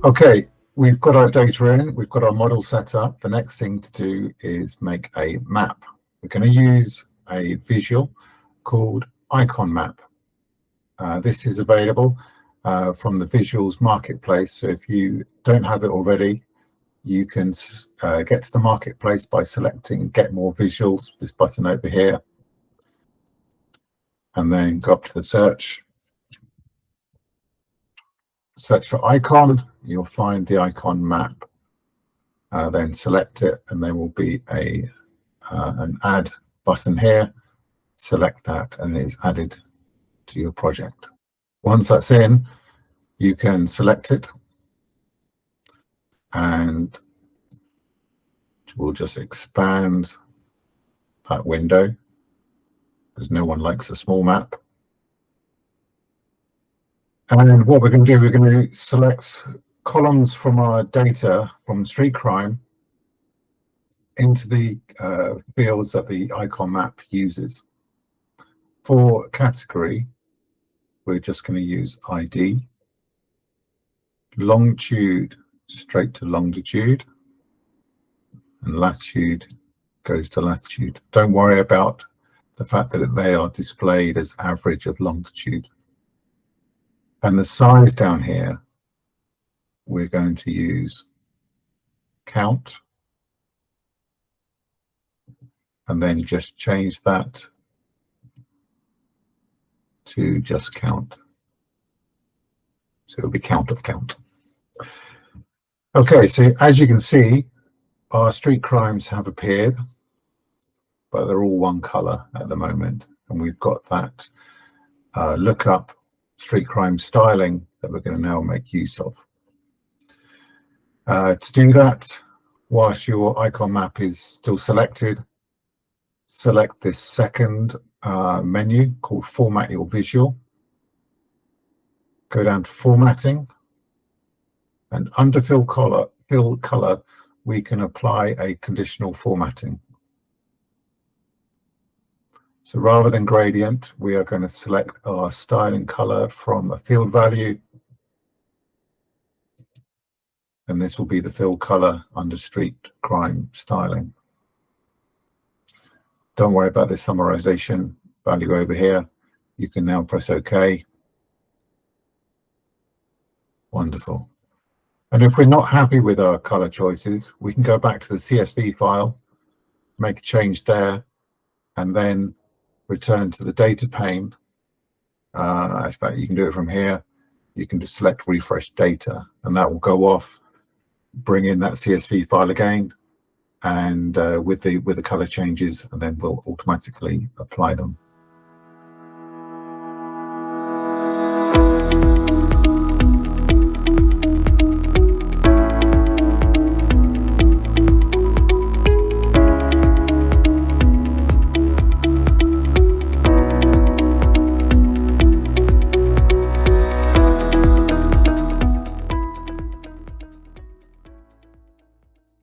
Okay, we've got our data in, we've got our model set up. The next thing to do is make a map. We're going to use a visual called IconMap. This is available from the Visuals Marketplace. So if you don't have it already, you can get to the marketplace by selecting Get More Visuals, this button over here, and then go up to the search for icon. You'll find the IconMap. Then select it, and there will be an add button here. Select that, and it is added to your project. Once that's in, you can select it, and we'll just expand that window because no one likes a small map. And what we're going to do, we're going to select columns from our data from street crime into the fields that the IconMap uses. For category, we're just going to use ID, longitude straight to longitude, and latitude goes to latitude. Don't worry about the fact that they are displayed as average of longitude. And the size down here, we're going to use count, and then just change that to just count. So it'll be count of count. Okay, so as you can see, our street crimes have appeared, but they're all one color at the moment. And we've got that lookup street crime styling that we're going to now make use of. To do that, whilst your IconMap is still selected, select this second menu called Format Your Visual. Go down to Formatting, and under Fill Color, we can apply a conditional formatting. So rather than gradient, we are going to select our styling color from a field value, and this will be the fill color under street crime styling. Don't worry about this summarization value over here. You can now press OK. Wonderful. And if we're not happy with our color choices, we can go back to the CSV file, make a change there, and then return to the data pane. In fact, you can do it from here. You can just select refresh data, and that will go off, bring in that CSV file again, and with the color changes, and then we'll automatically apply them.